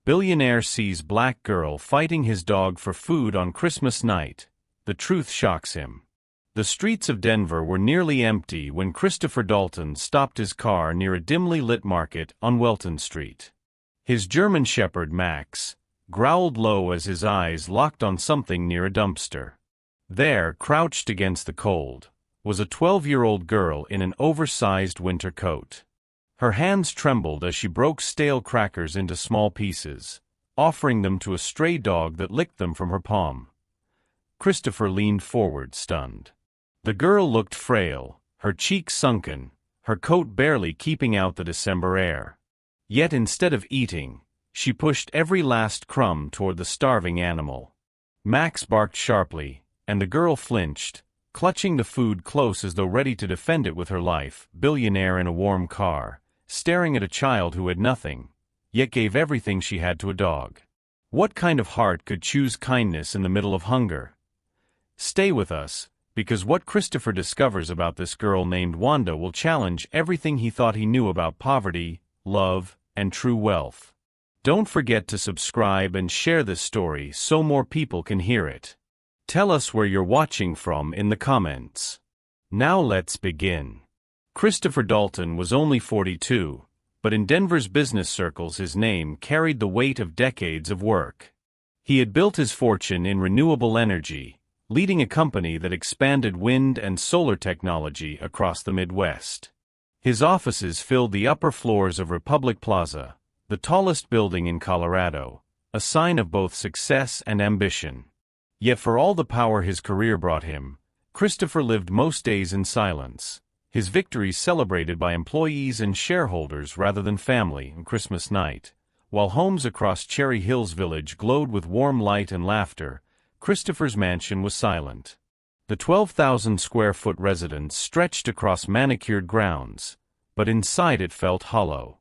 Billionaire sees black girl fighting his dog for food on Christmas night. The truth shocks him. The streets of Denver were nearly empty when Christopher Dalton stopped his car near a dimly lit market on Welton Street. His German Shepherd, Max, growled low as his eyes locked on something near a dumpster. There, crouched against the cold, was a 12-year-old girl in an oversized winter coat. Her hands trembled as she broke stale crackers into small pieces, offering them to a stray dog that licked them from her palm. Christopher leaned forward, stunned. The girl looked frail, her cheeks sunken, her coat barely keeping out the December air. Yet instead of eating, she pushed every last crumb toward the starving animal. Max barked sharply, and the girl flinched, clutching the food close as though ready to defend it with her life. Billionaire in a warm car, staring at a child who had nothing, yet gave everything she had to a dog. What kind of heart could choose kindness in the middle of hunger? Stay with us, because what Christopher discovers about this girl named Wanda will challenge everything he thought he knew about poverty, love, and true wealth. Don't forget to subscribe and share this story so more people can hear it. Tell us where you're watching from in the comments. Now let's begin. Christopher Dalton was only 42, but in Denver's business circles his name carried the weight of decades of work. He had built his fortune in renewable energy, leading a company that expanded wind and solar technology across the Midwest. His offices filled the upper floors of Republic Plaza, the tallest building in Colorado, a sign of both success and ambition. Yet for all the power his career brought him, Christopher lived most days in silence, his victories celebrated by employees and shareholders rather than family on Christmas night. While homes across Cherry Hills Village glowed with warm light and laughter, Christopher's mansion was silent. The 12,000-square-foot residence stretched across manicured grounds, but inside it felt hollow.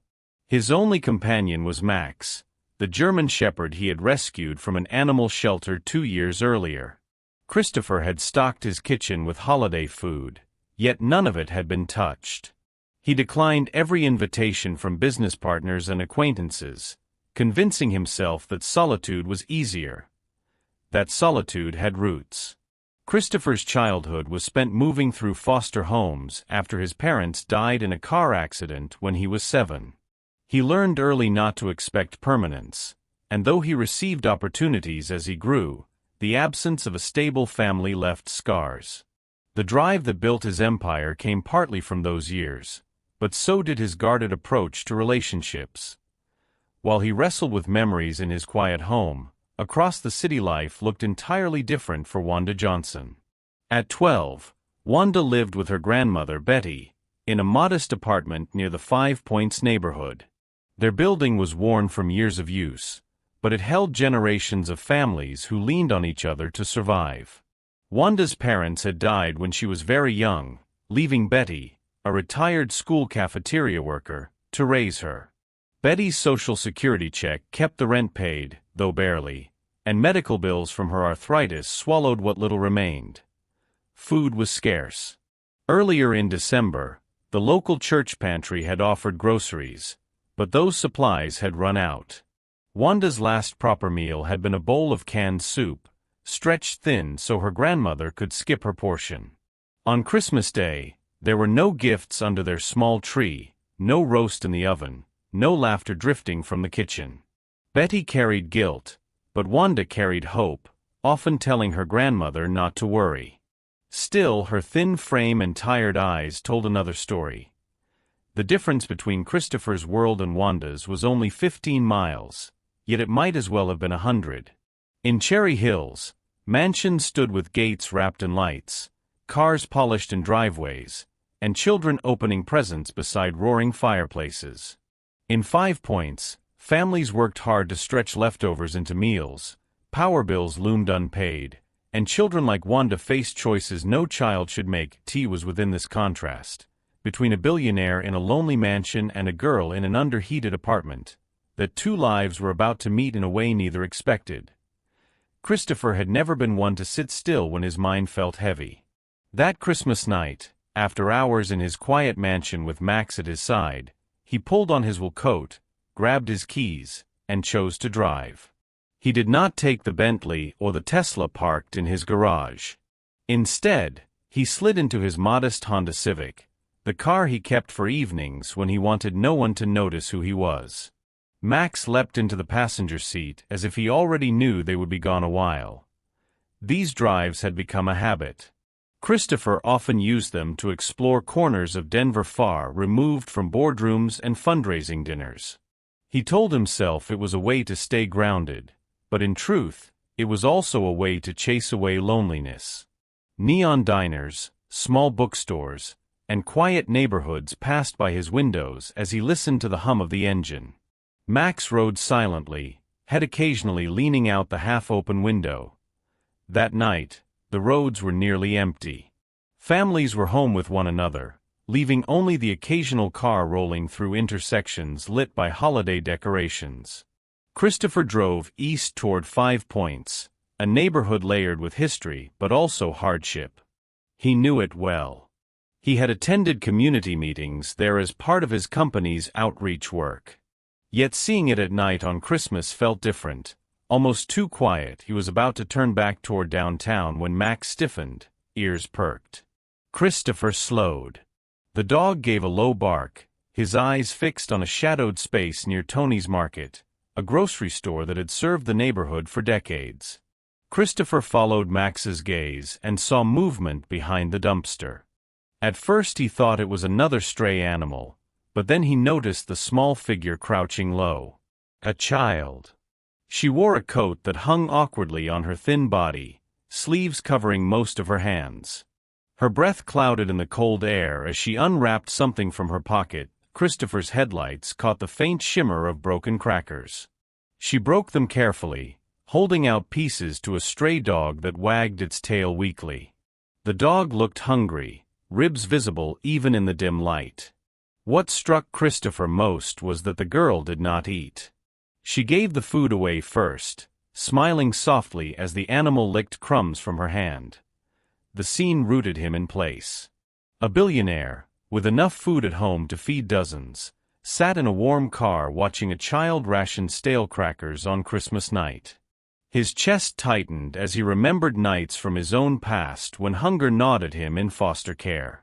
His only companion was Max, the German Shepherd he had rescued from an animal shelter 2 years earlier. Christopher had stocked his kitchen with holiday food, yet none of it had been touched. He declined every invitation from business partners and acquaintances, convincing himself that solitude was easier. That solitude had roots. Christopher's childhood was spent moving through foster homes after his parents died in a car accident when he was 7. He learned early not to expect permanence, and though he received opportunities as he grew, the absence of a stable family left scars. The drive that built his empire came partly from those years, but so did his guarded approach to relationships. While he wrestled with memories in his quiet home, across the city life looked entirely different for Wanda Johnson. At 12, Wanda lived with her grandmother Betty, in a modest apartment near the Five Points neighborhood. Their building was worn from years of use, but it held generations of families who leaned on each other to survive. Wanda's parents had died when she was very young, leaving Betty, a retired school cafeteria worker, to raise her. Betty's Social Security check kept the rent paid, though barely, and medical bills from her arthritis swallowed what little remained. Food was scarce. Earlier in December, the local church pantry had offered groceries, but those supplies had run out. Wanda's last proper meal had been a bowl of canned soup, stretched thin so her grandmother could skip her portion. On Christmas Day, there were no gifts under their small tree, no roast in the oven, no laughter drifting from the kitchen. Betty carried guilt, but Wanda carried hope, often telling her grandmother not to worry. Still, her thin frame and tired eyes told another story. The difference between Christopher's world and Wanda's was only 15 miles, yet it might as well have been 100. In Cherry Hills, mansions stood with gates wrapped in lights, cars polished in driveways, and children opening presents beside roaring fireplaces. In 5 Points, families worked hard to stretch leftovers into meals, power bills loomed unpaid, and children like Wanda faced choices no child should make. Tea was within this contrast, between a billionaire in a lonely mansion and a girl in an underheated apartment, that two lives were about to meet in a way neither expected. Christopher had never been one to sit still when his mind felt heavy. That Christmas night, after hours in his quiet mansion with Max at his side, he pulled on his wool coat, grabbed his keys, and chose to drive. He did not take the Bentley or the Tesla parked in his garage. Instead, he slid into his modest Honda Civic, the car he kept for evenings when he wanted no one to notice who he was. Max leapt into the passenger seat as if he already knew they would be gone a while. These drives had become a habit. Christopher often used them to explore corners of Denver far removed from boardrooms and fundraising dinners. He told himself it was a way to stay grounded, but in truth, it was also a way to chase away loneliness. Neon diners, small bookstores, and quiet neighborhoods passed by his windows as he listened to the hum of the engine. Max rode silently, head occasionally leaning out the half-open window. That night, the roads were nearly empty. Families were home with one another, leaving only the occasional car rolling through intersections lit by holiday decorations. Christopher drove east toward 5 Points, a neighborhood layered with history but also hardship. He knew it well. He had attended community meetings there as part of his company's outreach work. Yet seeing it at night on Christmas felt different, almost too quiet. He was about to turn back toward downtown when Max stiffened, ears perked. Christopher slowed. The dog gave a low bark, his eyes fixed on a shadowed space near Tony's Market, a grocery store that had served the neighborhood for decades. Christopher followed Max's gaze and saw movement behind the dumpster. At first he thought it was another stray animal, but then he noticed the small figure crouching low. A child. She wore a coat that hung awkwardly on her thin body, sleeves covering most of her hands. Her breath clouded in the cold air as she unwrapped something from her pocket. Christopher's headlights caught the faint shimmer of broken crackers. She broke them carefully, holding out pieces to a stray dog that wagged its tail weakly. The dog looked hungry, ribs visible even in the dim light. What struck Christopher most was that the girl did not eat. She gave the food away first, smiling softly as the animal licked crumbs from her hand. The scene rooted him in place. A billionaire, with enough food at home to feed dozens, sat in a warm car watching a child ration stale crackers on Christmas night. His chest tightened as he remembered nights from his own past when hunger gnawed at him in foster care.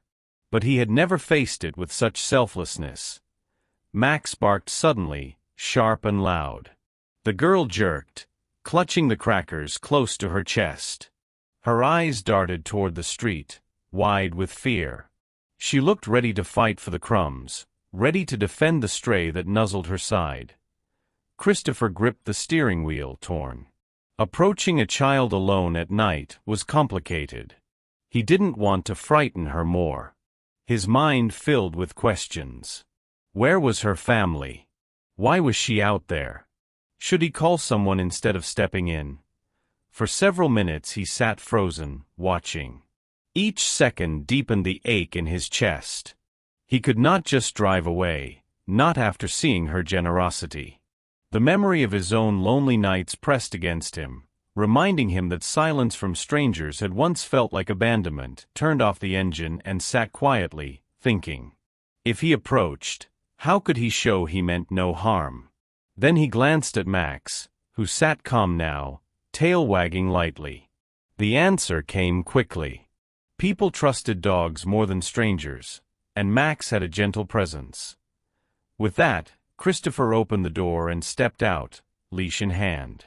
But he had never faced it with such selflessness. Max barked suddenly, sharp and loud. The girl jerked, clutching the crackers close to her chest. Her eyes darted toward the street, wide with fear. She looked ready to fight for the crumbs, ready to defend the stray that nuzzled her side. Christopher gripped the steering wheel, torn. Approaching a child alone at night was complicated. He didn't want to frighten her more. His mind filled with questions. Where was her family? Why was she out there? Should he call someone instead of stepping in? For several minutes he sat frozen, watching. Each second deepened the ache in his chest. He could not just drive away, not after seeing her generosity. The memory of his own lonely nights pressed against him, reminding him that silence from strangers had once felt like abandonment. Turned off the engine and sat quietly, thinking. If he approached, how could he show he meant no harm? Then he glanced at Max, who sat calm now, tail wagging lightly. The answer came quickly. People trusted dogs more than strangers, and Max had a gentle presence. With that, Christopher opened the door and stepped out, leash in hand.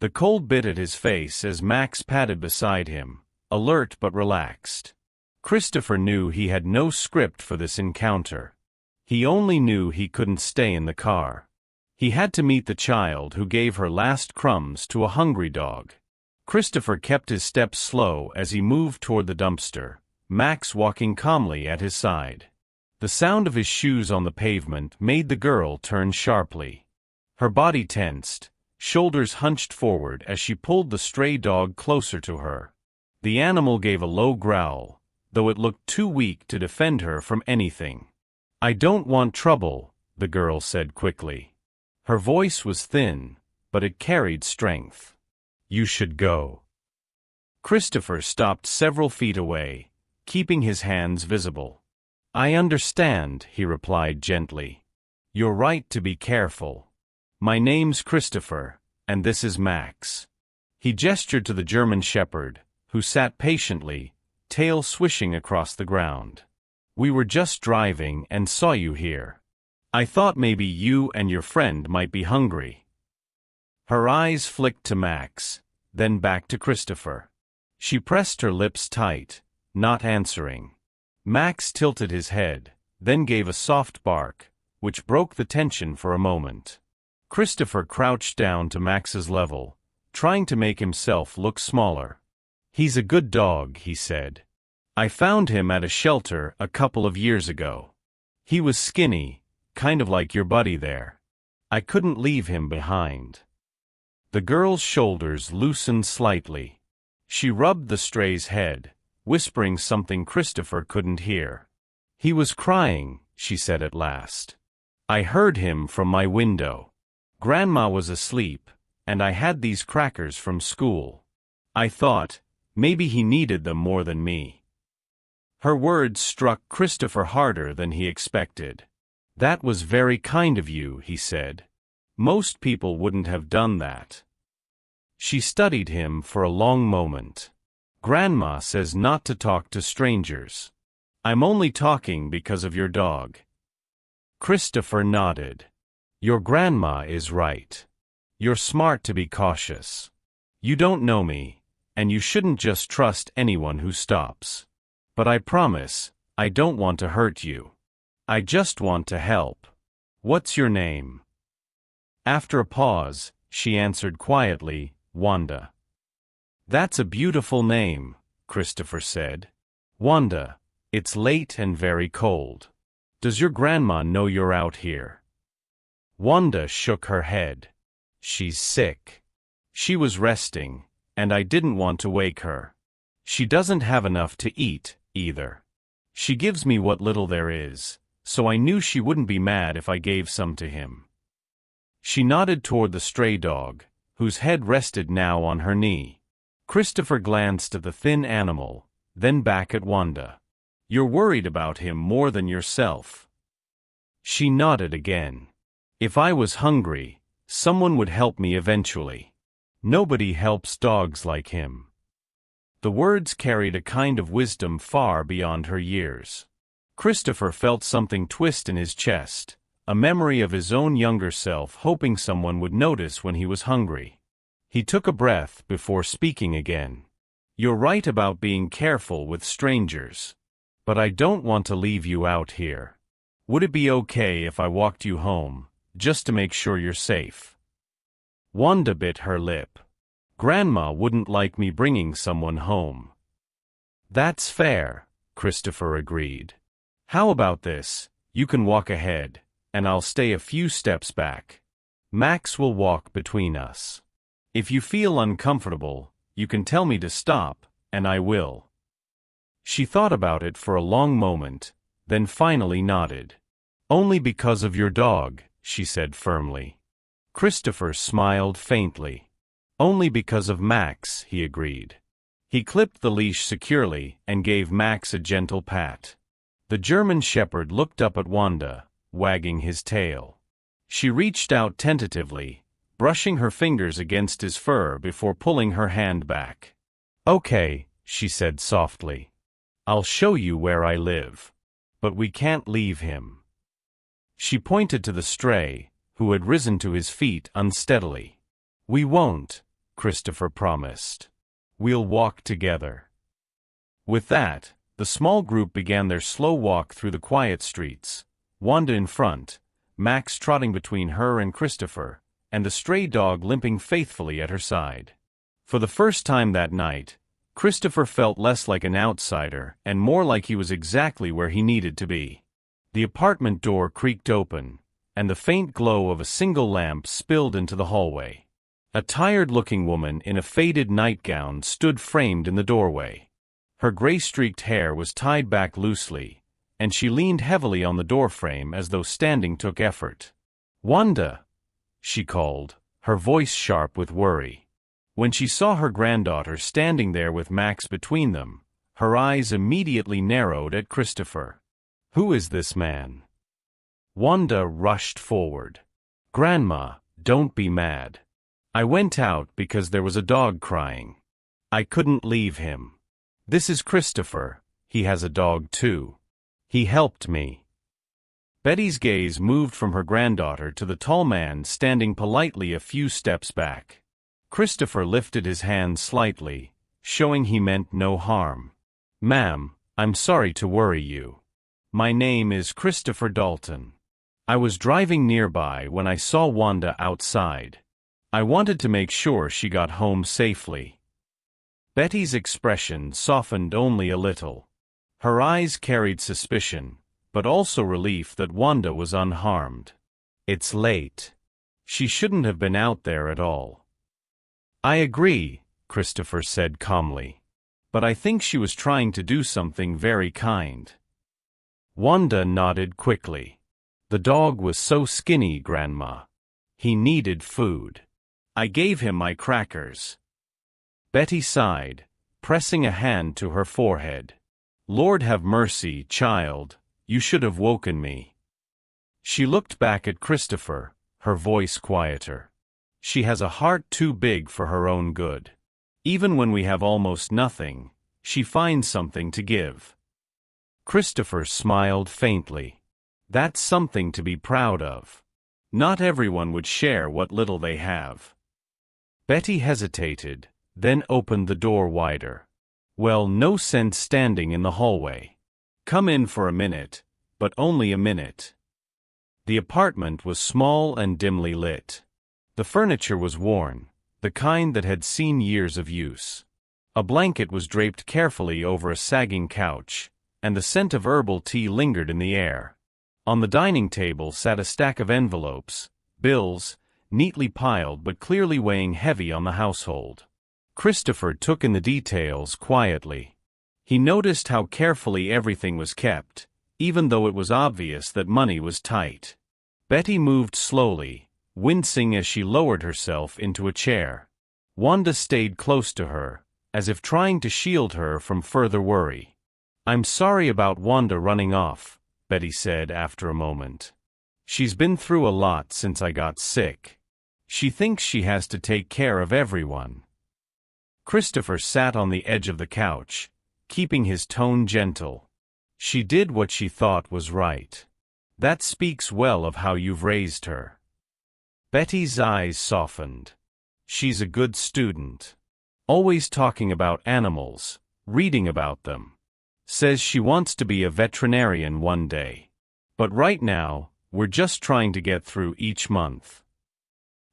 The cold bit at his face as Max padded beside him, alert but relaxed. Christopher knew he had no script for this encounter. He only knew he couldn't stay in the car. He had to meet the child who gave her last crumbs to a hungry dog. Christopher kept his steps slow as he moved toward the dumpster, Max walking calmly at his side. The sound of his shoes on the pavement made the girl turn sharply. Her body tensed, shoulders hunched forward as she pulled the stray dog closer to her. The animal gave a low growl, though it looked too weak to defend her from anything. "I don't want trouble," the girl said quickly. Her voice was thin, but it carried strength. "You should go." Christopher stopped several feet away, keeping his hands visible. "I understand," he replied gently. "You're right to be careful. My name's Christopher, and this is Max. He gestured to the German shepherd, who sat patiently, tail swishing across the ground. We were just driving and saw you here. I thought maybe you and your friend might be hungry. Her eyes flicked to Max, then back to Christopher. She pressed her lips tight, not answering. Max tilted his head, then gave a soft bark, which broke the tension for a moment. Christopher crouched down to Max's level, trying to make himself look smaller. He's a good dog, he said. I found him at a shelter a couple of years ago. He was skinny, kind of like your buddy there. I couldn't leave him behind. The girl's shoulders loosened slightly. She rubbed the stray's head, whispering something Christopher couldn't hear. He was crying, she said at last. I heard him from my window. Grandma was asleep, and I had these crackers from school. I thought, maybe he needed them more than me. Her words struck Christopher harder than he expected. That was very kind of you, he said. Most people wouldn't have done that. She studied him for a long moment. Grandma says not to talk to strangers. I'm only talking because of your dog. Christopher nodded. Your grandma is right. You're smart to be cautious. You don't know me, and you shouldn't just trust anyone who stops. But I promise, I don't want to hurt you. I just want to help. What's your name? After a pause, she answered quietly, Wanda. That's a beautiful name, Christopher said. Wanda, it's late and very cold. Does your grandma know you're out here? Wanda shook her head. She's sick. She was resting, and I didn't want to wake her. She doesn't have enough to eat, either. She gives me what little there is, so I knew she wouldn't be mad if I gave some to him. She nodded toward the stray dog, whose head rested now on her knee. Christopher glanced at the thin animal, then back at Wanda. You're worried about him more than yourself. She nodded again. If I was hungry, someone would help me eventually. Nobody helps dogs like him. The words carried a kind of wisdom far beyond her years. Christopher felt something twist in his chest, a memory of his own younger self hoping someone would notice when he was hungry. He took a breath before speaking again. You're right about being careful with strangers. But I don't want to leave you out here. Would it be okay if I walked you home, just to make sure you're safe? Wanda bit her lip. Grandma wouldn't like me bringing someone home. That's fair, Christopher agreed. How about this? You can walk ahead, and I'll stay a few steps back. Max will walk between us. If you feel uncomfortable, you can tell me to stop, and I will. She thought about it for a long moment, then finally nodded. Only because of your dog, she said firmly. Christopher smiled faintly. Only because of Max, he agreed. He clipped the leash securely and gave Max a gentle pat. The German shepherd looked up at Wanda, wagging his tail. She reached out tentatively, brushing her fingers against his fur before pulling her hand back. Okay, she said softly. I'll show you where I live. But we can't leave him. She pointed to the stray, who had risen to his feet unsteadily. We won't, Christopher promised. We'll walk together. With that, the small group began their slow walk through the quiet streets, Wanda in front, Max trotting between her and Christopher, and the stray dog limping faithfully at her side. For the first time that night, Christopher felt less like an outsider and more like he was exactly where he needed to be. The apartment door creaked open, and the faint glow of a single lamp spilled into the hallway. A tired-looking woman in a faded nightgown stood framed in the doorway. Her gray-streaked hair was tied back loosely, and she leaned heavily on the doorframe as though standing took effort. "Wanda!" she called, her voice sharp with worry. When she saw her granddaughter standing there with Max between them, her eyes immediately narrowed at Christopher. "Who is this man?" Wanda rushed forward. "Grandma, Don't be mad. I went out because there was a dog crying. I couldn't leave him. This is Christopher, he has a dog too. He helped me. Betty's gaze moved from her granddaughter to the tall man standing politely a few steps back. Christopher lifted his hand slightly, showing he meant no harm. Ma'am, I'm sorry to worry you. My name is Christopher Dalton. I was driving nearby when I saw Wanda outside. I wanted to make sure she got home safely. Betty's expression softened only a little. Her eyes carried suspicion, but also relief that Wanda was unharmed. It's late. She shouldn't have been out there at all. I agree, Christopher said calmly. But I think she was trying to do something very kind. Wanda nodded quickly. The dog was so skinny, Grandma. He needed food. I gave him my crackers. Betty sighed, pressing a hand to her forehead. Lord have mercy, child. You should have woken me. She looked back at Christopher, her voice quieter. She has a heart too big for her own good. Even when we have almost nothing, she finds something to give. Christopher smiled faintly. That's something to be proud of. Not everyone would share what little they have. Betty hesitated, then opened the door wider. Well, no sense standing in the hallway. Come in for a minute, but only a minute. The apartment was small and dimly lit. The furniture was worn, the kind that had seen years of use. A blanket was draped carefully over a sagging couch, and the scent of herbal tea lingered in the air. On the dining table sat a stack of envelopes, bills, neatly piled but clearly weighing heavy on the household. Christopher took in the details quietly. He noticed how carefully everything was kept, even though it was obvious that money was tight. Betty moved slowly, wincing as she lowered herself into a chair. Wanda stayed close to her, as if trying to shield her from further worry. I'm sorry about Wanda running off, Betty said after a moment. She's been through a lot since I got sick. She thinks she has to take care of everyone. Christopher sat on the edge of the couch, keeping his tone gentle. She did what she thought was right. That speaks well of how you've raised her. Betty's eyes softened. She's a good student. Always talking about animals, reading about them. Says she wants to be a veterinarian one day. But right now, we're just trying to get through each month.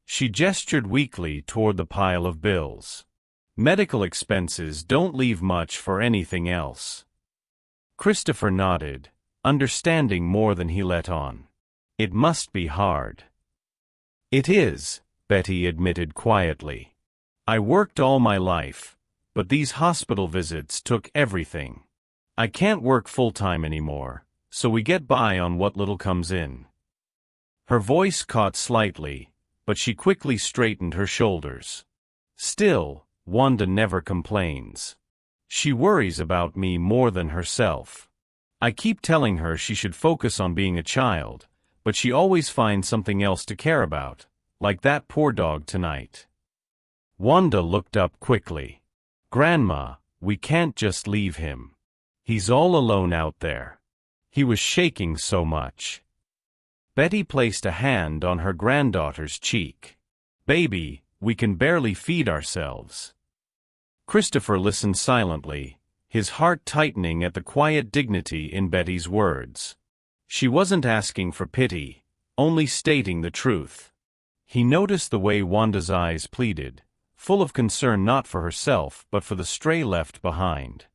She gestured weakly toward the pile of bills. Medical expenses don't leave much for anything else. Christopher nodded, understanding more than he let on. It must be hard. It is, Betty admitted quietly. I worked all my life, but these hospital visits took everything. I can't work full-time anymore, so we get by on what little comes in. Her voice caught slightly, but she quickly straightened her shoulders. Still, Wanda never complains. She worries about me more than herself. I keep telling her she should focus on being a child, but she always finds something else to care about, like that poor dog tonight. Wanda looked up quickly. Grandma, we can't just leave him. He's all alone out there. He was shaking so much. Betty placed a hand on her granddaughter's cheek. Baby, we can barely feed ourselves. Christopher listened silently, his heart tightening at the quiet dignity in Betty's words. She wasn't asking for pity, only stating the truth. He noticed the way Wanda's eyes pleaded, full of concern not for herself but for the stray left behind.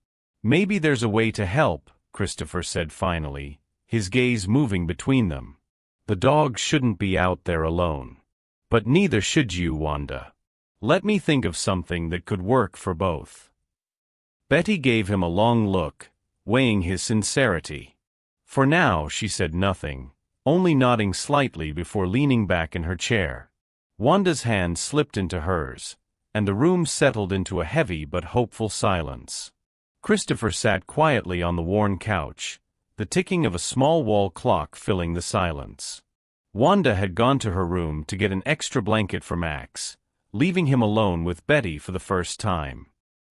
Maybe there's a way to help, Christopher said finally, his gaze moving between them. The dog shouldn't be out there alone. But neither should you, Wanda. Let me think of something that could work for both. Betty gave him a long look, weighing his sincerity. For now, she said nothing, only nodding slightly before leaning back in her chair. Wanda's hand slipped into hers, and the room settled into a heavy but hopeful silence. Christopher sat quietly on the worn couch, the ticking of a small wall clock filling the silence. Wanda had gone to her room to get an extra blanket for Max, leaving him alone with Betty for the first time.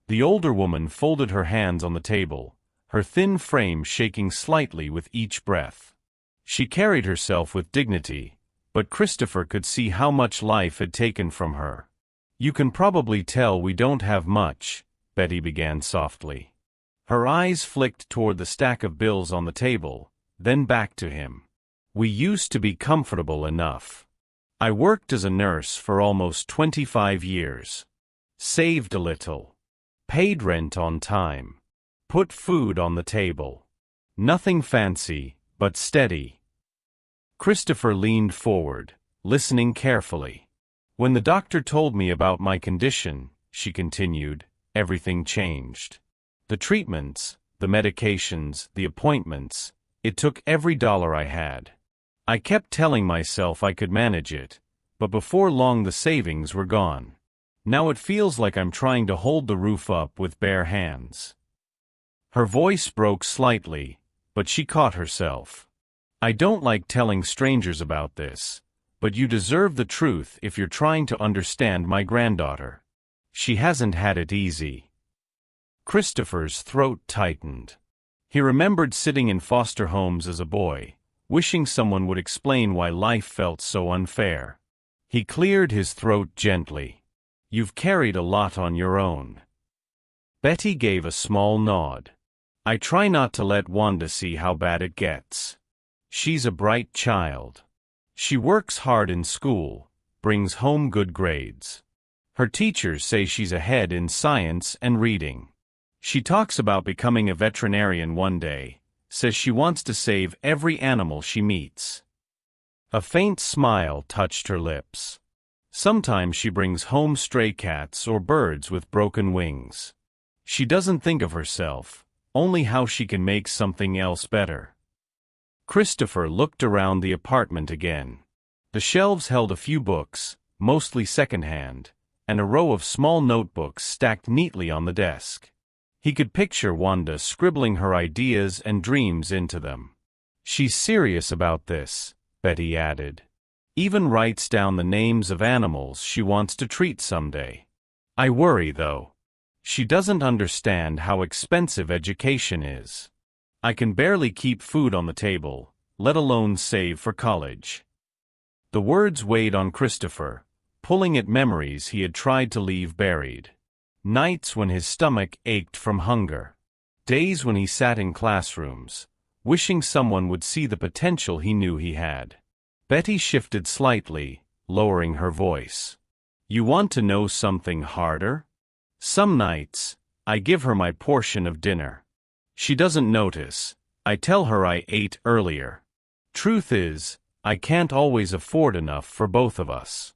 The older woman folded her hands on the table, her thin frame shaking slightly with each breath. She carried herself with dignity, but Christopher could see how much life had taken from her. "You can probably tell we don't have much," Betty began softly. Her eyes flicked toward the stack of bills on the table, then back to him. "We used to be comfortable enough. I worked as a nurse for almost 25 years. Saved a little. Paid rent on time. Put food on the table. Nothing fancy, but steady." Christopher leaned forward, listening carefully. "When the doctor told me about my condition," she continued, "everything changed. The treatments, the medications, the appointments, it took every dollar I had. I kept telling myself I could manage it, but before long the savings were gone. Now it feels like I'm trying to hold the roof up with bare hands." Her voice broke slightly, but she caught herself. "I don't like telling strangers about this, but you deserve the truth if you're trying to understand my granddaughter. She hasn't had it easy." Christopher's throat tightened. He remembered sitting in foster homes as a boy, wishing someone would explain why life felt so unfair. He cleared his throat gently. "You've carried a lot on your own." Betty gave a small nod. "I try not to let Wanda see how bad it gets. She's a bright child. She works hard in school, brings home good grades. Her teachers say she's ahead in science and reading. She talks about becoming a veterinarian one day, says she wants to save every animal she meets." A faint smile touched her lips. "Sometimes she brings home stray cats or birds with broken wings. She doesn't think of herself, only how she can make something else better." Christopher looked around the apartment again. The shelves held a few books, mostly secondhand, and a row of small notebooks stacked neatly on the desk. He could picture Wanda scribbling her ideas and dreams into them. "She's serious about this," Betty added. "Even writes down the names of animals she wants to treat someday. I worry, though. She doesn't understand how expensive education is. I can barely keep food on the table, let alone save for college." The words weighed on Christopher, pulling at memories he had tried to leave buried. Nights when his stomach ached from hunger. Days when he sat in classrooms, wishing someone would see the potential he knew he had. Betty shifted slightly, lowering her voice. "You want to know something harder? Some nights, I give her my portion of dinner. She doesn't notice. I tell her I ate earlier. Truth is, I can't always afford enough for both of us.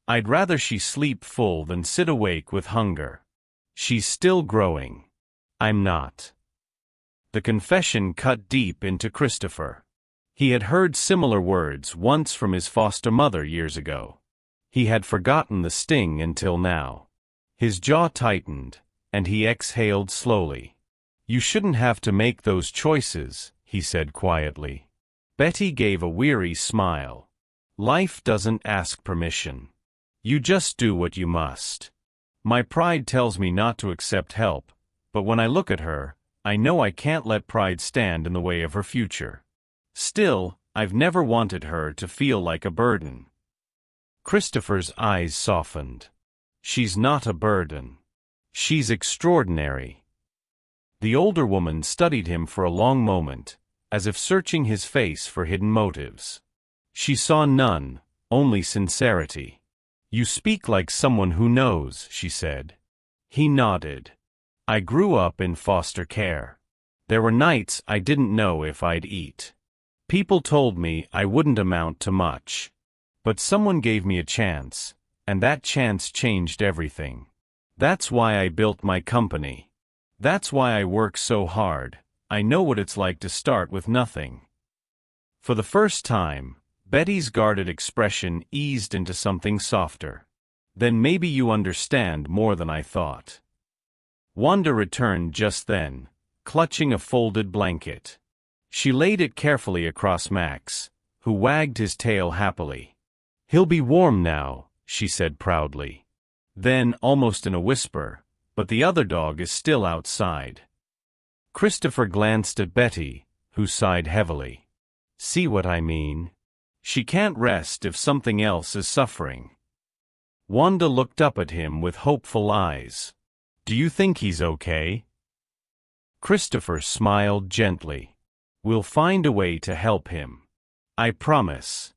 I'd rather she sleep full than sit awake with hunger. She's still growing. I'm not." The confession cut deep into Christopher. He had heard similar words once from his foster mother years ago. He had forgotten the sting until now. His jaw tightened, and he exhaled slowly. "You shouldn't have to make those choices," he said quietly. Betty gave a weary smile. "Life doesn't ask permission. You just do what you must. My pride tells me not to accept help, but when I look at her, I know I can't let pride stand in the way of her future. Still, I've never wanted her to feel like a burden." Christopher's eyes softened. "She's not a burden. She's extraordinary." The older woman studied him for a long moment, as if searching his face for hidden motives. She saw none, only sincerity. "You speak like someone who knows," she said. He nodded. "I grew up in foster care. There were nights I didn't know if I'd eat. People told me I wouldn't amount to much. But someone gave me a chance, and that chance changed everything. That's why I built my company. That's why I work so hard. I know what it's like to start with nothing." For the first time, Betty's guarded expression eased into something softer. "Then maybe you understand more than I thought." Wanda returned just then, clutching a folded blanket. She laid it carefully across Max, who wagged his tail happily. "He'll be warm now," she said proudly. Then, almost in a whisper, "But the other dog is still outside." Christopher glanced at Betty, who sighed heavily. "See what I mean? She can't rest if something else is suffering." Wanda looked up at him with hopeful eyes. "Do you think he's okay?" Christopher smiled gently. "We'll find a way to help him. I promise."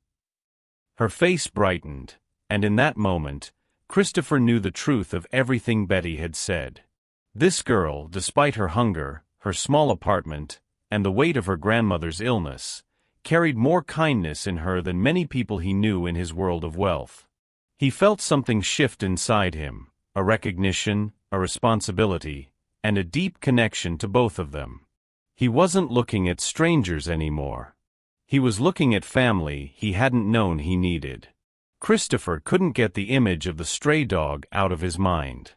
Her face brightened, and in that moment, Christopher knew the truth of everything Betty had said. This girl, despite her hunger, her small apartment, and the weight of her grandmother's illness, carried more kindness in her than many people he knew in his world of wealth. He felt something shift inside him, a recognition, a responsibility, and a deep connection to both of them. He wasn't looking at strangers anymore. He was looking at family he hadn't known he needed. Christopher couldn't get the image of the stray dog out of his mind.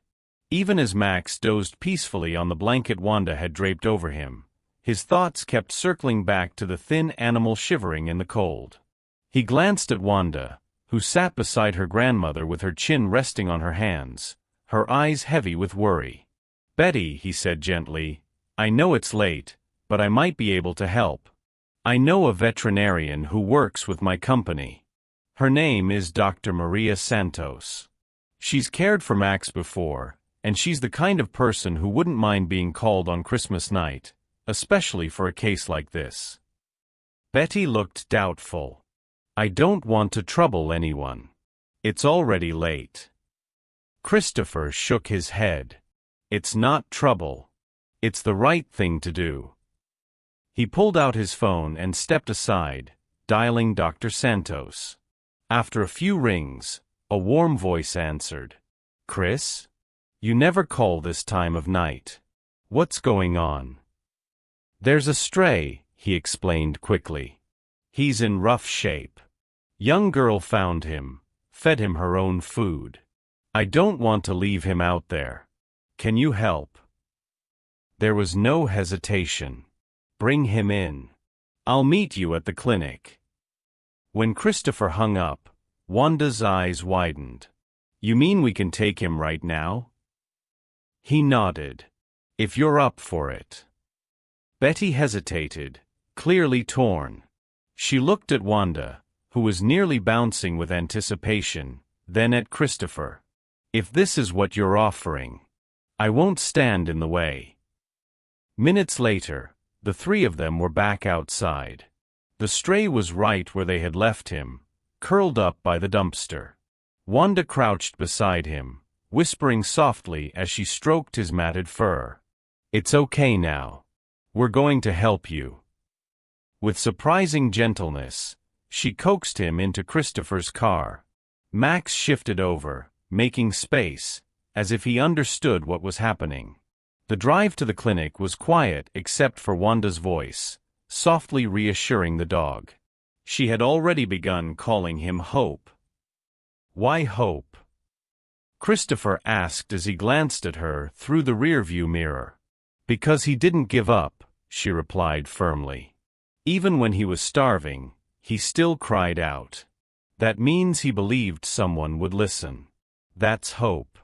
Even as Max dozed peacefully on the blanket Wanda had draped over him, his thoughts kept circling back to the thin animal shivering in the cold. He glanced at Wanda, who sat beside her grandmother with her chin resting on her hands, her eyes heavy with worry. "Betty," he said gently, "I know it's late, but I might be able to help. I know a veterinarian who works with my company. Her name is Dr. Maria Santos. She's cared for Max before, and she's the kind of person who wouldn't mind being called on Christmas night, especially for a case like this." Betty looked doubtful. "I don't want to trouble anyone. It's already late." Christopher shook his head. "It's not trouble. It's the right thing to do." He pulled out his phone and stepped aside, dialing Dr. Santos. After a few rings, a warm voice answered. "Chris? You never call this time of night. What's going on?" "There's a stray," he explained quickly. "He's in rough shape. Young girl found him, fed him her own food. I don't want to leave him out there. Can you help?" There was no hesitation. "Bring him in. I'll meet you at the clinic." When Christopher hung up, Wanda's eyes widened. "You mean we can take him right now?" He nodded. "If you're up for it." Betty hesitated, clearly torn. She looked at Wanda, who was nearly bouncing with anticipation, then at Christopher. "If this is what you're offering, I won't stand in the way." Minutes later, the three of them were back outside. The stray was right where they had left him, curled up by the dumpster. Wanda crouched beside him, whispering softly as she stroked his matted fur. "It's okay now. We're going to help you." With surprising gentleness, she coaxed him into Christopher's car. Max shifted over, making space, as if he understood what was happening. The drive to the clinic was quiet except for Wanda's voice, softly reassuring the dog. She had already begun calling him Hope. "Why Hope?" Christopher asked as he glanced at her through the rearview mirror. "Because he didn't give up," she replied firmly. "Even when he was starving, he still cried out. That means he believed someone would listen. That's hope."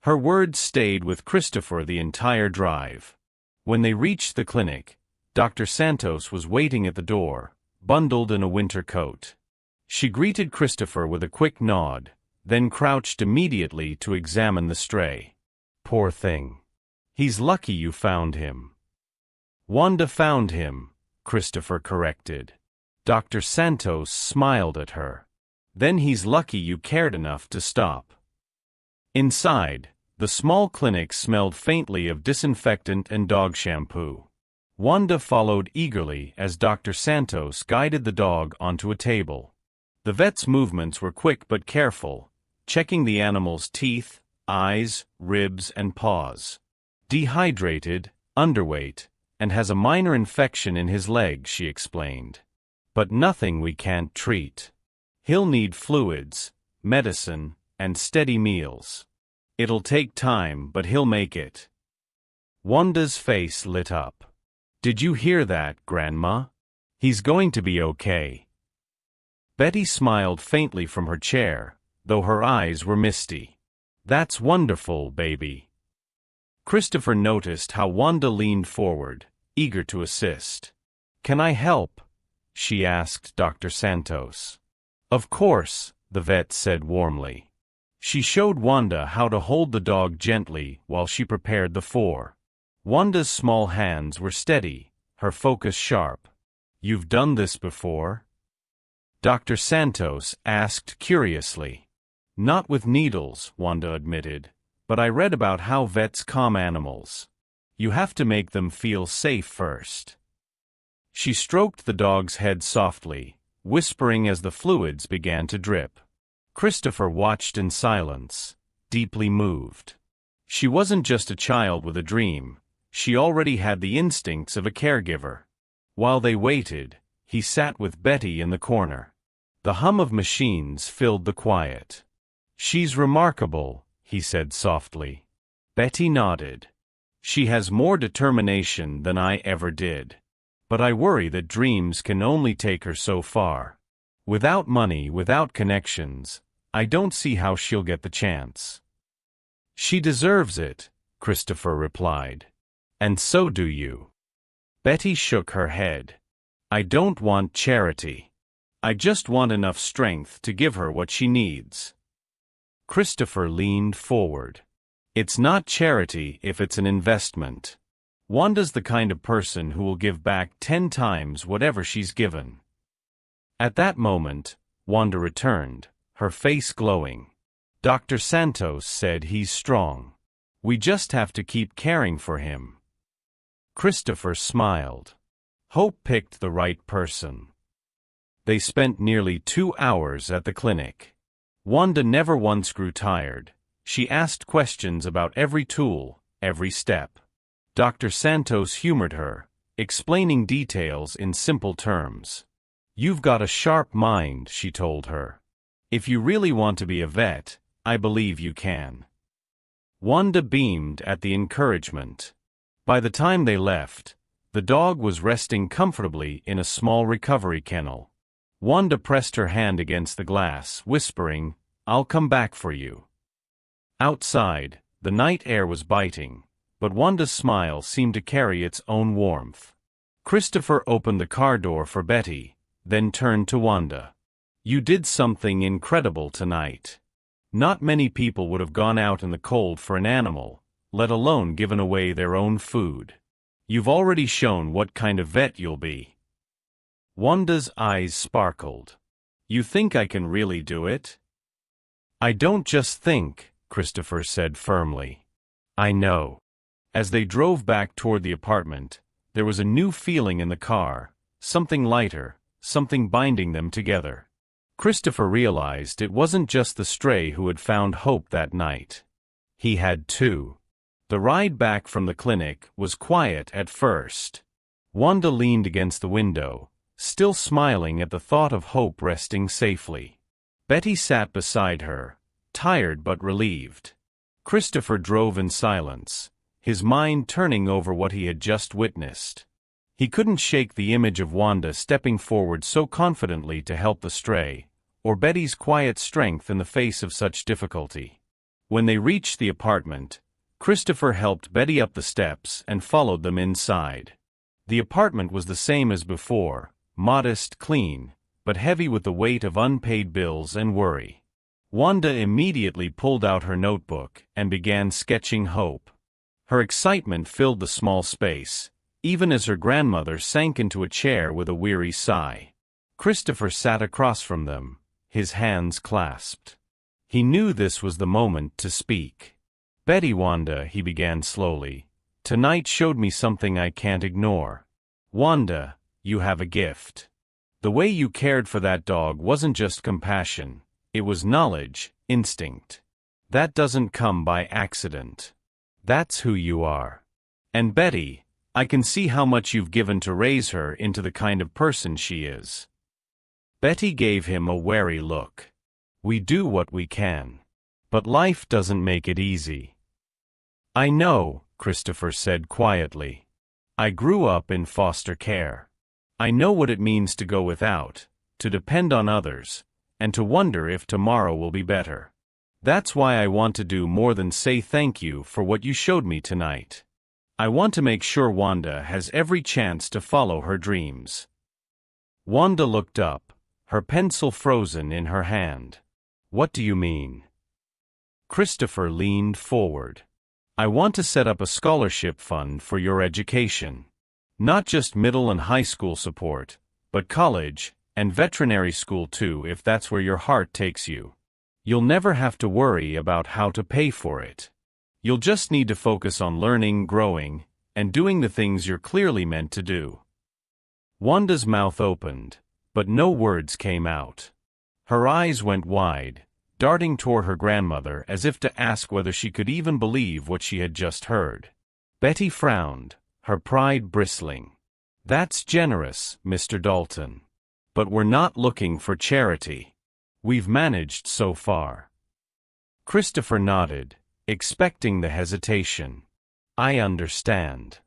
Her words stayed with Christopher the entire drive. When they reached the clinic, Dr. Santos was waiting at the door, bundled in a winter coat. She greeted Christopher with a quick nod, then crouched immediately to examine the stray. "Poor thing. He's lucky you found him." "Wanda found him," Christopher corrected. Dr. Santos smiled at her. "Then he's lucky you cared enough to stop." Inside, the small clinic smelled faintly of disinfectant and dog shampoo. Wanda followed eagerly as Dr. Santos guided the dog onto a table. The vet's movements were quick but careful, checking the animal's teeth, eyes, ribs, and paws. "Dehydrated, underweight, and has a minor infection in his leg," she explained. "But nothing we can't treat. He'll need fluids, medicine, and steady meals. It'll take time, but he'll make it." Wanda's face lit up. "Did you hear that, Grandma? He's going to be okay. Betty smiled faintly from her chair, though her eyes were misty. That's wonderful, baby. Christopher noticed how Wanda leaned forward, eager to assist. Can I help? She asked Dr. Santos. Of course, the vet said warmly. She showed Wanda how to hold the dog gently while she prepared the four. Wanda's small hands were steady, her focus sharp. You've done this before? Dr. Santos asked curiously. Not with needles, Wanda admitted, but I read about how vets calm animals. You have to make them feel safe first. She stroked the dog's head softly, whispering as the fluids began to drip. Christopher watched in silence, deeply moved. She wasn't just a child with a dream, she already had the instincts of a caregiver. While they waited, he sat with Betty in the corner. The hum of machines filled the quiet. She's remarkable, he said softly. Betty nodded. She has more determination than I ever did. But I worry that dreams can only take her so far. Without money, without connections, I don't see how she'll get the chance. She deserves it, Christopher replied. And so do you. Betty shook her head. I don't want charity. I just want enough strength to give her what she needs. Christopher leaned forward. It's not charity if it's an investment. Wanda's the kind of person who will give back 10 times whatever she's given. At that moment, Wanda returned, her face glowing. Dr. Santos said he's strong. We just have to keep caring for him. Christopher smiled. Hope picked the right person. They spent nearly 2 hours at the clinic. Wanda never once grew tired. She asked questions about every tool, every step. Dr. Santos humored her, explaining details in simple terms. You've got a sharp mind, she told her. If you really want to be a vet, I believe you can. Wanda beamed at the encouragement. By the time they left, the dog was resting comfortably in a small recovery kennel. Wanda pressed her hand against the glass, whispering, I'll come back for you. Outside, the night air was biting, but Wanda's smile seemed to carry its own warmth. Christopher opened the car door for Betty, then turned to Wanda. You did something incredible tonight. Not many people would have gone out in the cold for an animal, let alone given away their own food. You've already shown what kind of vet you'll be. Wanda's eyes sparkled. You think I can really do it? I don't just think, Christopher said firmly. I know. As they drove back toward the apartment, there was a new feeling in the car, something lighter, something binding them together. Christopher realized it wasn't just the stray who had found hope that night. He had too. The ride back from the clinic was quiet at first. Wanda leaned against the window, still smiling at the thought of hope resting safely. Betty sat beside her, tired but relieved. Christopher drove in silence, his mind turning over what he had just witnessed. He couldn't shake the image of Wanda stepping forward so confidently to help the stray, or Betty's quiet strength in the face of such difficulty. When they reached the apartment, Christopher helped Betty up the steps and followed them inside. The apartment was the same as before, modest, clean, but heavy with the weight of unpaid bills and worry. Wanda immediately pulled out her notebook and began sketching hope. Her excitement filled the small space, even as her grandmother sank into a chair with a weary sigh. Christopher sat across from them, his hands clasped. He knew this was the moment to speak. Betty, Wanda, he began slowly, tonight showed me something I can't ignore. Wanda, you have a gift. The way you cared for that dog wasn't just compassion, it was knowledge, instinct. That doesn't come by accident. That's who you are. And Betty, I can see how much you've given to raise her into the kind of person she is. Betty gave him a wary look. We do what we can. But life doesn't make it easy. I know, Christopher said quietly. I grew up in foster care. I know what it means to go without, to depend on others, and to wonder if tomorrow will be better. That's why I want to do more than say thank you for what you showed me tonight. I want to make sure Wanda has every chance to follow her dreams." Wanda looked up, her pencil frozen in her hand. "What do you mean?" Christopher leaned forward. "I want to set up a scholarship fund for your education. Not just middle and high school support, but college and veterinary school too, if that's where your heart takes you. You'll never have to worry about how to pay for it. You'll just need to focus on learning, growing, and doing the things you're clearly meant to do." Wanda's mouth opened, but no words came out. Her eyes went wide, darting toward her grandmother as if to ask whether she could even believe what she had just heard. Betty frowned, her pride bristling. "That's generous, Mr. Dalton. But we're not looking for charity. We've managed so far." Christopher nodded, expecting the hesitation. "I understand.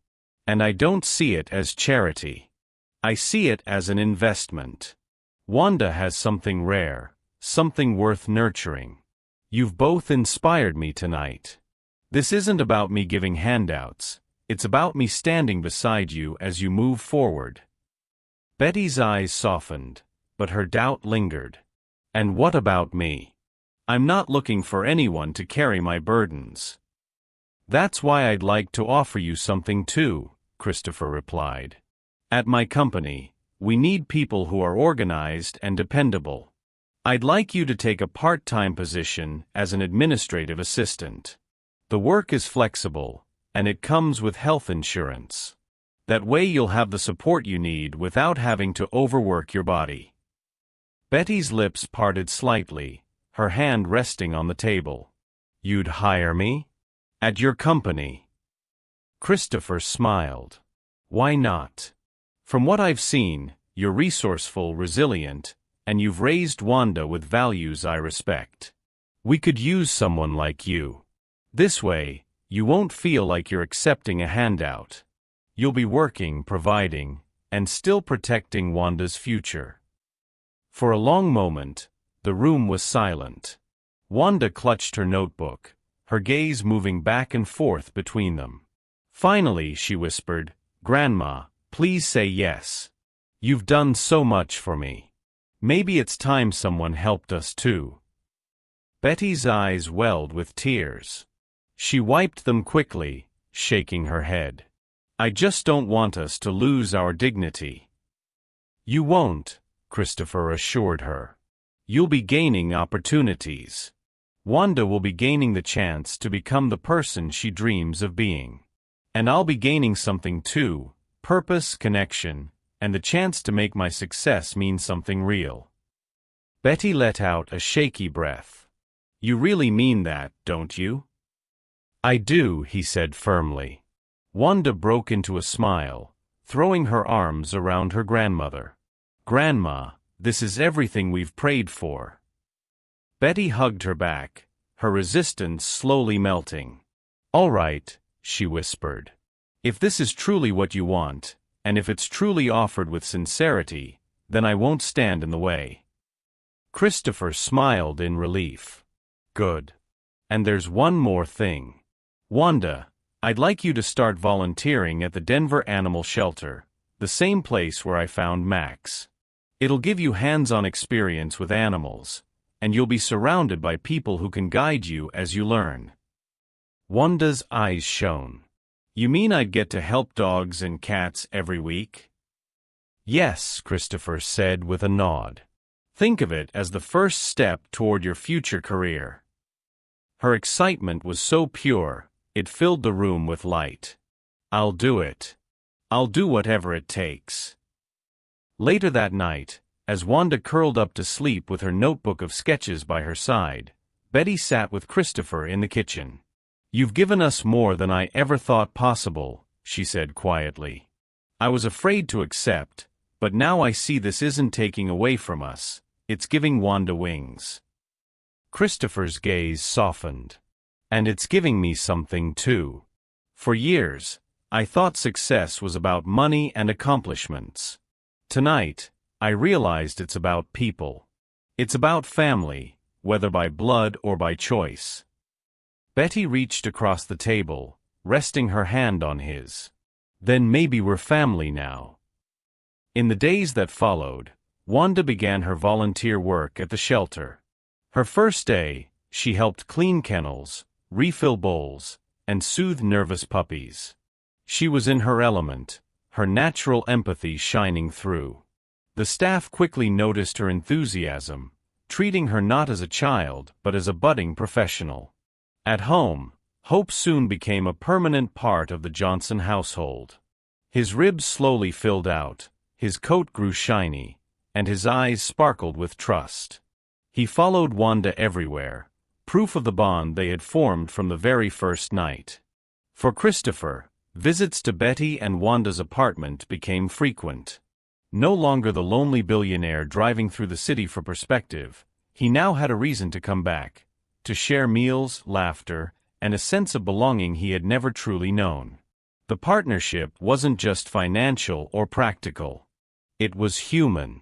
And I don't see it as charity. I see it as an investment. Wanda has something rare, something worth nurturing. You've both inspired me tonight. This isn't about me giving handouts, it's about me standing beside you as you move forward." Betty's eyes softened, but her doubt lingered. "And what about me? I'm not looking for anyone to carry my burdens." "That's why I'd like to offer you something too," Christopher replied. "At my company, we need people who are organized and dependable. I'd like you to take a part-time position as an administrative assistant. The work is flexible, and it comes with health insurance. That way you'll have the support you need without having to overwork your body." Betty's lips parted slightly, her hand resting on the table. "You'd hire me? At your company?" Christopher smiled. "Why not? From what I've seen, you're resourceful, resilient, and you've raised Wanda with values I respect. We could use someone like you. This way, you won't feel like you're accepting a handout. You'll be working, providing, and still protecting Wanda's future." For a long moment, the room was silent. Wanda clutched her notebook, her gaze moving back and forth between them. Finally, she whispered, "Grandma, please say yes. You've done so much for me. Maybe it's time someone helped us too." Betty's eyes welled with tears. She wiped them quickly, shaking her head. "I just don't want us to lose our dignity." "You won't," Christopher assured her. "You'll be gaining opportunities. Wanda will be gaining the chance to become the person she dreams of being. And I'll be gaining something too, purpose, connection, and the chance to make my success mean something real." Betty let out a shaky breath. "You really mean that, don't you?" "I do," he said firmly. Wanda broke into a smile, throwing her arms around her grandmother. "Grandma, this is everything we've prayed for." Betty hugged her back, her resistance slowly melting. "All right," she whispered. "If this is truly what you want, and if it's truly offered with sincerity, then I won't stand in the way." Christopher smiled in relief. "Good. And there's one more thing. Wanda, I'd like you to start volunteering at the Denver Animal Shelter, the same place where I found Max. It'll give you hands-on experience with animals, and you'll be surrounded by people who can guide you as you learn." Wanda's eyes shone. "You mean I'd get to help dogs and cats every week?" "Yes," Christopher said with a nod. "Think of it as the first step toward your future career." Her excitement was so pure, it filled the room with light. "I'll do it. I'll do whatever it takes." Later that night, as Wanda curled up to sleep with her notebook of sketches by her side, Betty sat with Christopher in the kitchen. "You've given us more than I ever thought possible," she said quietly. "I was afraid to accept, but now I see this isn't taking away from us, it's giving Wanda wings." Christopher's gaze softened. "And it's giving me something too. For years, I thought success was about money and accomplishments. Tonight, I realized it's about people. It's about family, whether by blood or by choice. Betty reached across the table, resting her hand on his. Then maybe we're family now. In the days that followed, Wanda began her volunteer work at the shelter. Her first day, she helped clean kennels, refill bowls, and soothe nervous puppies. She was in her element, her natural empathy shining through. The staff quickly noticed her enthusiasm, treating her not as a child but as a budding professional. At home, Hope soon became a permanent part of the Johnson household. His ribs slowly filled out, his coat grew shiny, and his eyes sparkled with trust. He followed Wanda everywhere, proof of the bond they had formed from the very first night. For Christopher, visits to Betty and Wanda's apartment became frequent. No longer the lonely billionaire driving through the city for perspective, he now had a reason to come back, to share meals, laughter, and a sense of belonging he had never truly known. The partnership wasn't just financial or practical. It was human.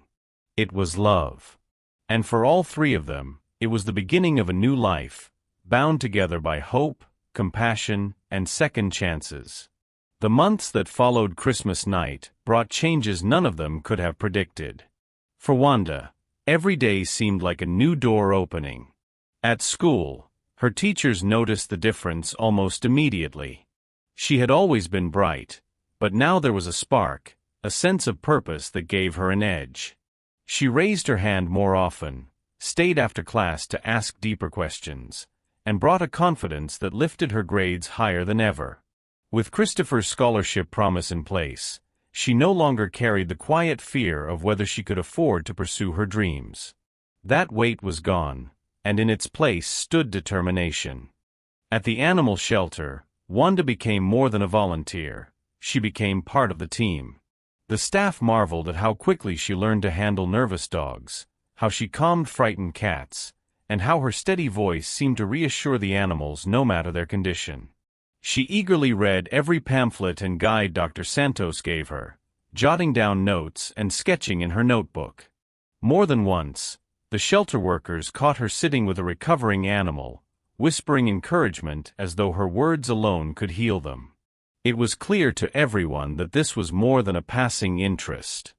It was love. And for all three of them, it was the beginning of a new life, bound together by hope, compassion, and second chances. The months that followed Christmas night brought changes none of them could have predicted. For Wanda, every day seemed like a new door opening. At school, her teachers noticed the difference almost immediately. She had always been bright, but now there was a spark, a sense of purpose that gave her an edge. She raised her hand more often, stayed after class to ask deeper questions, and brought a confidence that lifted her grades higher than ever. With Christopher's scholarship promise in place, she no longer carried the quiet fear of whether she could afford to pursue her dreams. That weight was gone, and in its place stood determination. At the animal shelter, Wanda became more than a volunteer. She became part of the team. The staff marveled at how quickly she learned to handle nervous dogs, how she calmed frightened cats, and how her steady voice seemed to reassure the animals no matter their condition. She eagerly read every pamphlet and guide Dr. Santos gave her, jotting down notes and sketching in her notebook. More than once, the shelter workers caught her sitting with a recovering animal, whispering encouragement as though her words alone could heal them. It was clear to everyone that this was more than a passing interest.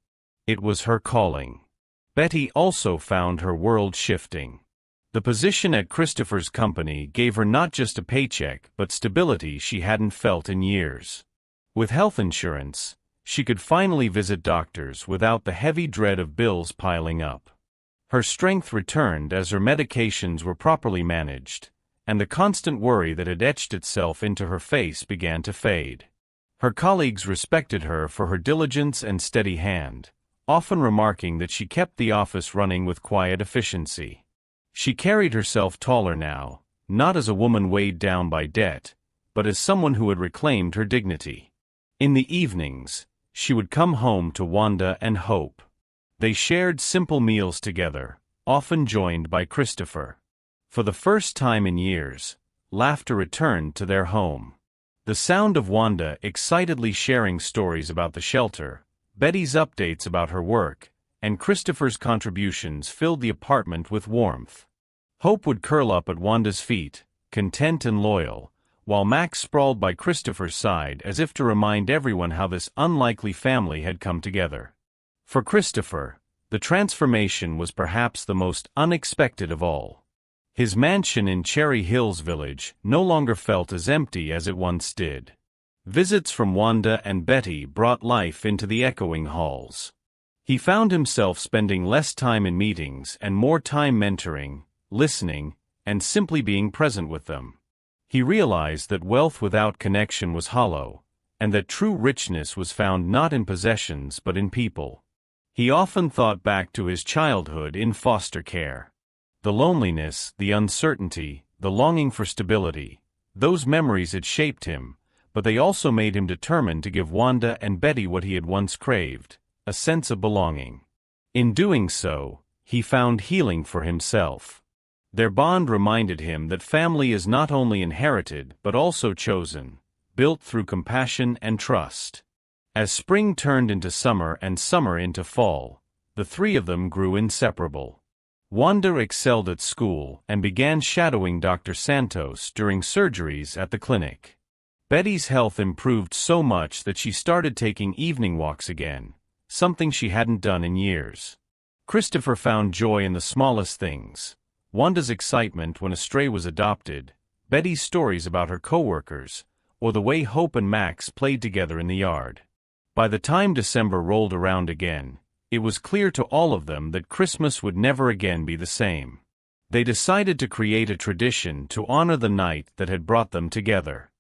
It was her calling. Betty also found her world shifting. The position at Christopher's company gave her not just a paycheck but stability she hadn't felt in years. With health insurance, she could finally visit doctors without the heavy dread of bills piling up. Her strength returned as her medications were properly managed, and the constant worry that had etched itself into her face began to fade. Her colleagues respected her for her diligence and steady hand, often remarking that she kept the office running with quiet efficiency. She carried herself taller now, not as a woman weighed down by debt, but as someone who had reclaimed her dignity. In the evenings, she would come home to Wanda and Hope. They shared simple meals together, often joined by Christopher. For the first time in years, laughter returned to their home. The sound of Wanda excitedly sharing stories about the shelter, Betty's updates about her work, and Christopher's contributions filled the apartment with warmth. Hope would curl up at Wanda's feet, content and loyal, while Max sprawled by Christopher's side as if to remind everyone how this unlikely family had come together. For Christopher, the transformation was perhaps the most unexpected of all. His mansion in Cherry Hills Village no longer felt as empty as it once did. Visits from Wanda and Betty brought life into the echoing halls. He found himself spending less time in meetings and more time mentoring, listening, and simply being present with them. He realized that wealth without connection was hollow, and that true richness was found not in possessions but in people. He often thought back to his childhood in foster care. The loneliness, the uncertainty, the longing for stability, those memories had shaped him, but they also made him determined to give Wanda and Betty what he had once craved, a sense of belonging. In doing so, he found healing for himself. Their bond reminded him that family is not only inherited but also chosen, built through compassion and trust. As spring turned into summer and summer into fall, the three of them grew inseparable. Wanda excelled at school and began shadowing Dr. Santos during surgeries at the clinic. Betty's health improved so much that she started taking evening walks again, something she hadn't done in years. Christopher found joy in the smallest things: Wanda's excitement when a stray was adopted, Betty's stories about her coworkers, or the way Hope and Max played together in the yard. By the time December rolled around again, it was clear to all of them that Christmas would never again be the same. They decided to create a tradition to honor the night that had brought them together.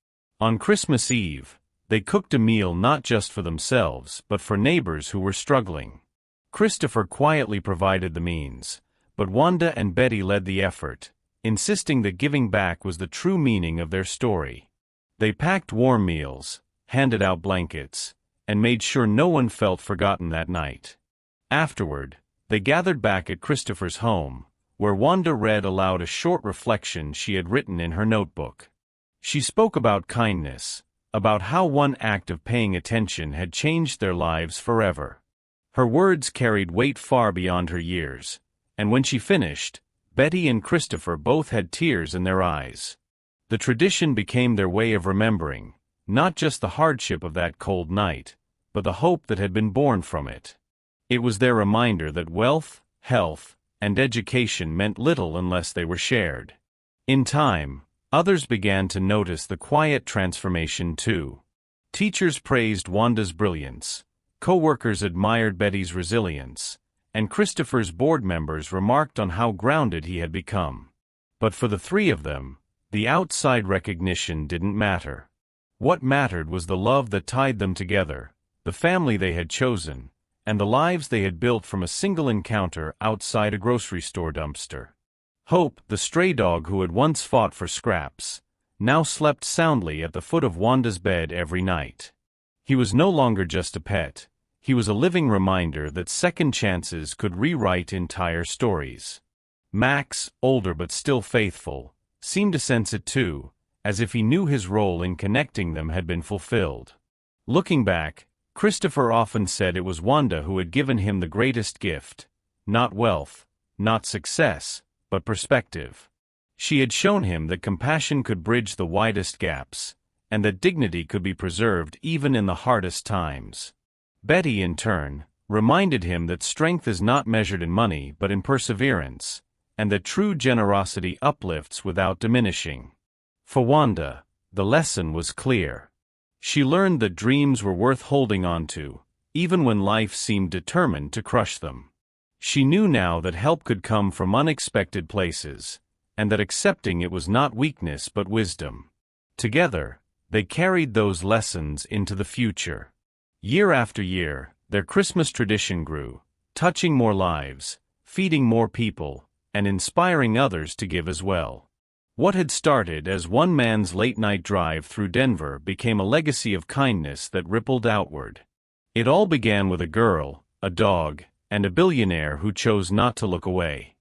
On Christmas Eve, they cooked a meal not just for themselves but for neighbors who were struggling. Christopher quietly provided the means, but Wanda and Betty led the effort, insisting that giving back was the true meaning of their story. They packed warm meals, handed out blankets, and made sure no one felt forgotten that night. Afterward, they gathered back at Christopher's home, where Wanda read aloud a short reflection she had written in her notebook. She spoke about kindness, about how one act of paying attention had changed their lives forever. Her words carried weight far beyond her years, and when she finished, Betty and Christopher both had tears in their eyes. The tradition became their way of remembering, not just the hardship of that cold night, but the hope that had been born from it. It was their reminder that wealth, health, and education meant little unless they were shared. In time, others began to notice the quiet transformation too. Teachers praised Wanda's brilliance, co-workers admired Betty's resilience, and Christopher's board members remarked on how grounded he had become. But for the three of them, the outside recognition didn't matter. What mattered was the love that tied them together, the family they had chosen, and the lives they had built from a single encounter outside a grocery store dumpster. Hope, the stray dog who had once fought for scraps, now slept soundly at the foot of Wanda's bed every night. He was no longer just a pet, he was a living reminder that second chances could rewrite entire stories. Max, older but still faithful, seemed to sense it too, as if he knew his role in connecting them had been fulfilled. Looking back, Christopher often said it was Wanda who had given him the greatest gift: not wealth, not success, but perspective. She had shown him that compassion could bridge the widest gaps, and that dignity could be preserved even in the hardest times. Betty, in turn, reminded him that strength is not measured in money but in perseverance, and that true generosity uplifts without diminishing. For Wanda, the lesson was clear. She learned that dreams were worth holding on to, even when life seemed determined to crush them. She knew now that help could come from unexpected places, and that accepting it was not weakness but wisdom. Together, they carried those lessons into the future. Year after year, their Christmas tradition grew, touching more lives, feeding more people, and inspiring others to give as well. What had started as one man's late-night drive through Denver became a legacy of kindness that rippled outward. It all began with a girl, a dog, and a billionaire who chose not to look away.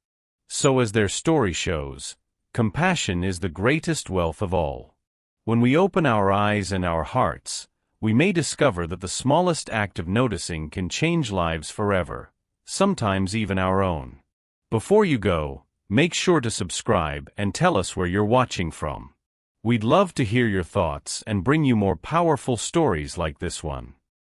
So as their story shows, compassion is the greatest wealth of all. When we open our eyes and our hearts, we may discover that the smallest act of noticing can change lives forever, sometimes even our own. Before you go, make sure to subscribe and tell us where you're watching from. We'd love to hear your thoughts and bring you more powerful stories like this one.